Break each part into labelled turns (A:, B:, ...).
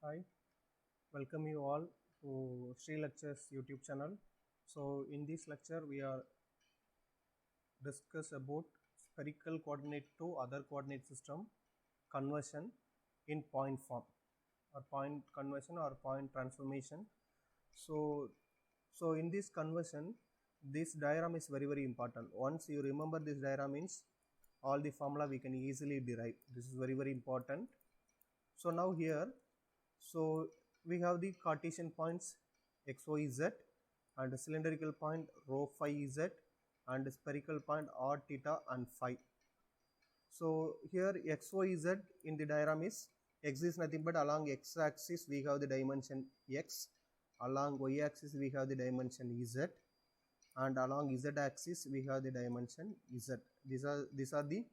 A: Hi, welcome you all to Sri Lectures YouTube channel. So in this lecture we are discuss about spherical coordinate to other coordinate system conversion in point form or point conversion or point transformation. So in this conversion, this diagram is very important. Once you remember this diagram means all the formula we can easily derive. This is very important. So now here, so we have the Cartesian points x, y, z and cylindrical point rho phi z and spherical point r theta and phi. So here x, y, z in the diagram is x is nothing but along x axis we have the dimension x, along y axis we have the dimension z, and along z axis we have the dimension z. These are the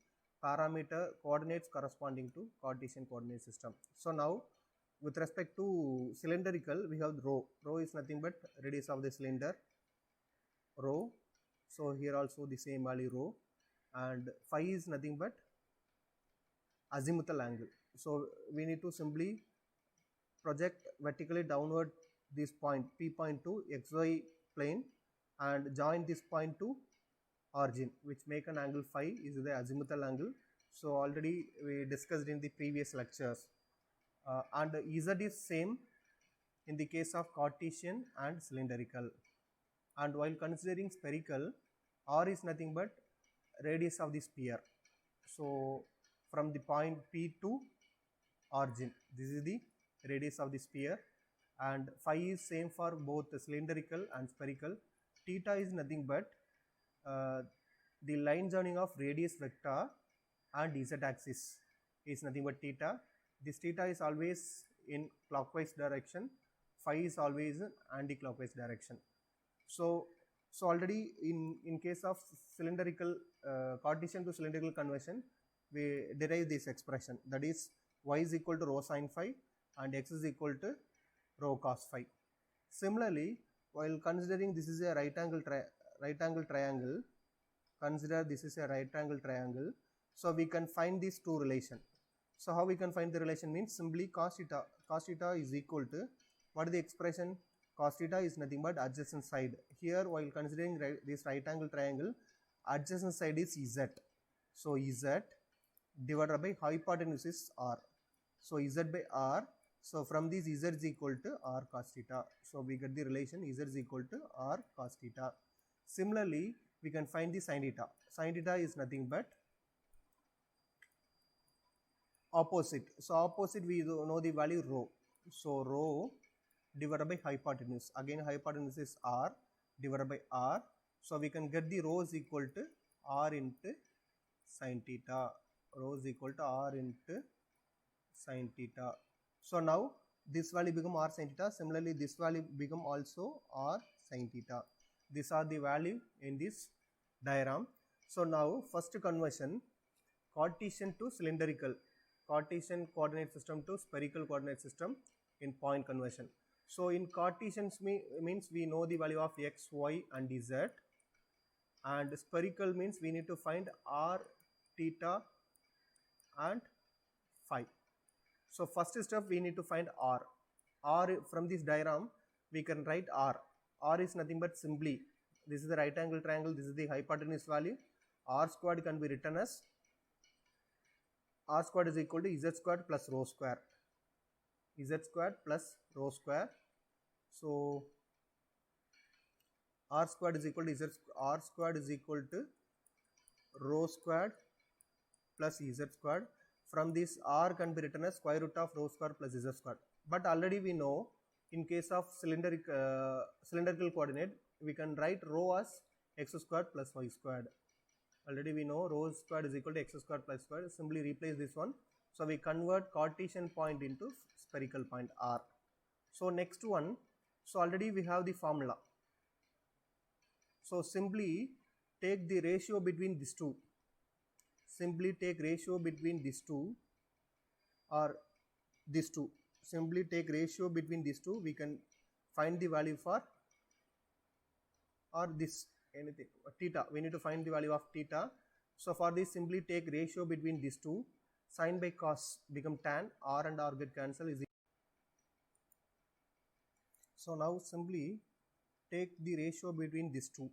A: parameter coordinates corresponding to Cartesian coordinate system. So now with respect to cylindrical we have rho. Rho is nothing but radius of the cylinder, rho. So here also the same value rho, and phi is nothing but azimuthal angle. So we need to simply project vertically downward this point P point to xy plane and join this point to origin, which make an angle phi is the azimuthal angle. So already we discussed in the previous lectures, and z is same in the case of Cartesian and cylindrical. And while considering spherical, r is nothing but radius of the sphere. So from the point P to origin, this is the radius of the sphere, and phi is same for both cylindrical and spherical. Theta is nothing but the line joining of radius vector and z axis is nothing but theta. This theta is always in clockwise direction, phi is always in anti-clockwise direction. So already in case of cylindrical Cartesian to cylindrical conversion, we derive this expression, that is y is equal to rho sin phi and x is equal to rho cos phi. Similarly, while considering this is a right angle triangle, consider this is a right angle triangle, so we can find these two relation. So how we can find the relation means simply cos theta is equal to, what is the expression? Cos theta is nothing but adjacent side. Here while considering this right angle triangle, adjacent side is z. So z divided by hypotenuse is r. So z by r. So from this z is equal to r cos theta. So we get the relation z is equal to r cos theta. Similarly, we can find the sin theta. Sin theta is nothing but opposite. So opposite we know the value rho. So rho divided by hypotenuse. Again hypotenuse is r divided by r. So we can get the rho is equal to r into sin theta. Rho is equal to r into sin theta. So now this value become r sin theta. Similarly, this value become also r sin theta. These are the value in this diagram. So now first conversion, Cartesian to cylindrical, Cartesian coordinate system to spherical coordinate system in point conversion. So in Cartesian means we know the value of x, y and z, and spherical means we need to find r, theta and phi. So first step we need to find r. R from this diagram we can write r. R is nothing but simply, this is the right angle triangle, this is the hypotenuse value. R squared can be written as r squared is equal to z squared plus rho square. Z squared plus rho square. So r squared is equal to r squared is equal to rho squared plus z squared. From this r can be written as square root of rho square plus z squared. But already we know in case of cylindrical coordinate we can write rho as x squared plus y squared. Already we know rho squared is equal to x squared plus squared. Simply replace this one. So we convert Cartesian point into spherical point r. So next one, so already we have the formula. So simply take the ratio between these two. Simply take ratio between these two or these two. Simply take ratio between these two. We can find the value for, or this anything theta. We need to find the value of theta. So for this simply take ratio between these two. Sin by cos become tan, r and r get cancel is So now simply take the ratio between these two.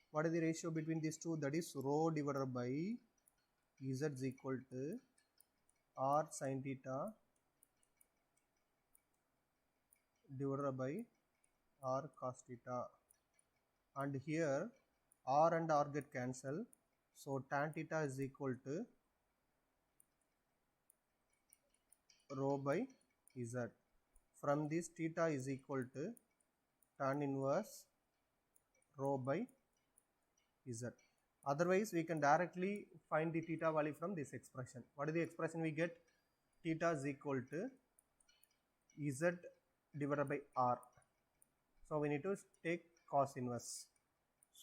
A: What is the ratio between these two? That is rho divided by z is equal to r sin theta divided by r cos theta, and here r and r get cancelled, so tan theta is equal to rho by z. From this, theta is equal to tan inverse rho by z. Otherwise, we can directly find the theta value from this expression. What is the expression we get? Theta is equal to z divided by r. So we need to take cos inverse.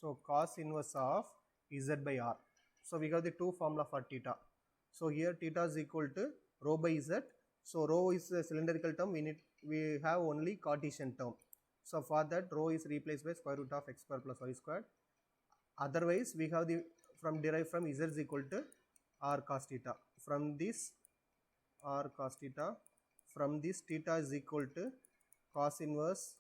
A: So cos inverse of z by r. So we got the two formula for theta. So here theta is equal to rho by z. So rho is a cylindrical term. We have only Cartesian term. So for that, rho is replaced by square root of x square plus y squared. Otherwise, we have the derived from z is equal to r cos theta. From this r cos theta, from this theta is equal to cos inverse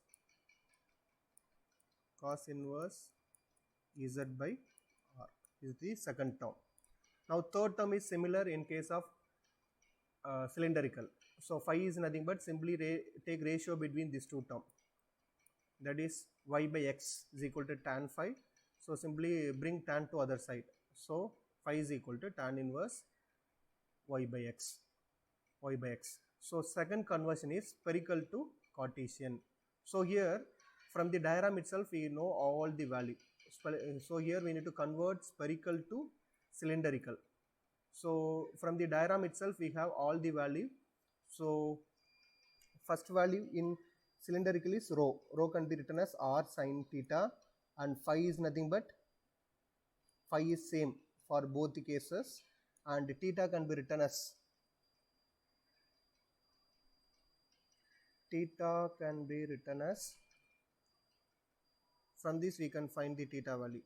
A: z by r is the second term. Now third term is similar in case of cylindrical. So phi is nothing but simply take ratio between these two terms. That is y by x is equal to tan phi. So simply bring tan to other side. So phi is equal to tan inverse y by x. So second conversion is spherical to Cartesian. So here from the diagram itself we know all the value. So here we need to convert spherical to cylindrical. So from the diagram itself we have all the value. So first value in cylindrical is rho. Rho can be written as r sin theta, and phi is nothing but phi is same for both the cases, and theta can be written as from this we can find the theta value.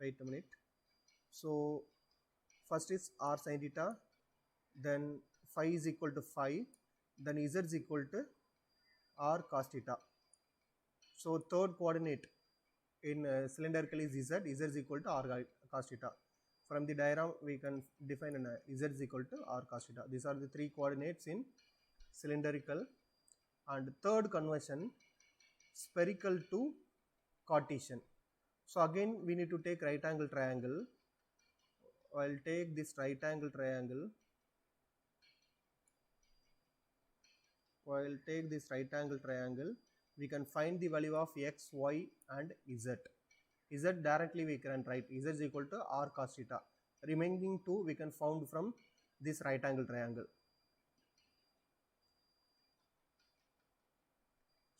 A: Wait a minute. So first is r sin theta, then phi is equal to phi, then z is equal to r cos theta. So third coordinate in cylindrical is z is equal to r cos theta. From the diagram we can define z is equal to r cos theta. These are the three coordinates in cylindrical. And third conversion, spherical to Cartesian. So again we need to take right angle triangle. I'll take this right angle triangle. We can find the value of x, y and z. Z directly we can write z is equal to r cos theta. Remaining two we can found from this right angle triangle.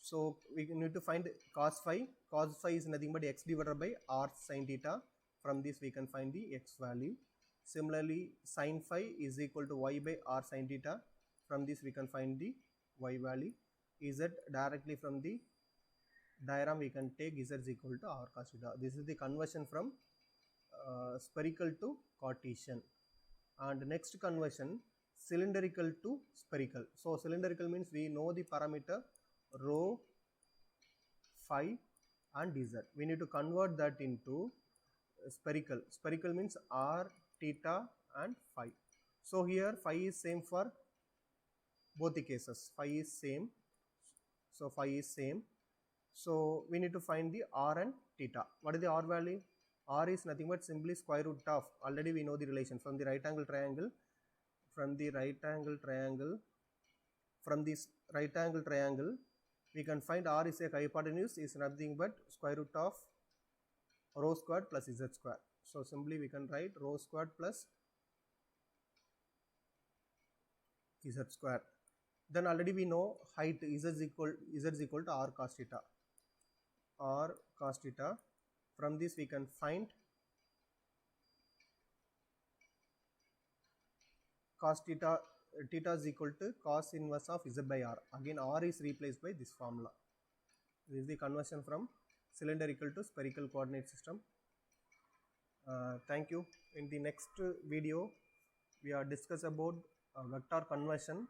A: So we need to find cos phi. Cos phi is nothing but x divided by r sin theta. From this we can find the x value. Similarly, sin phi is equal to y by r sin theta. From this we can find the y value. Z directly from the diagram we can take z is equal to r cos theta. This is the conversion from spherical to Cartesian. And next conversion, cylindrical to spherical. So cylindrical means we know the parameter rho, phi and z. We need to convert that into spherical. Spherical means r, theta and phi. So here phi is same for both the cases. Phi is same. So we need to find the r and theta. What is the r value? R is nothing but simply square root of, already we know the relation from the right angle triangle. From this right angle triangle we can find r is a hypotenuse, is nothing but square root of rho squared plus z square. So simply we can write rho squared plus z square. Then already we know height z is equal to r cos theta. From this we can find cos theta is equal to cos inverse of z by r. Again r is replaced by this formula. This is the conversion from cylindrical to spherical coordinate system. Thank you. In the next video we are discuss about vector conversion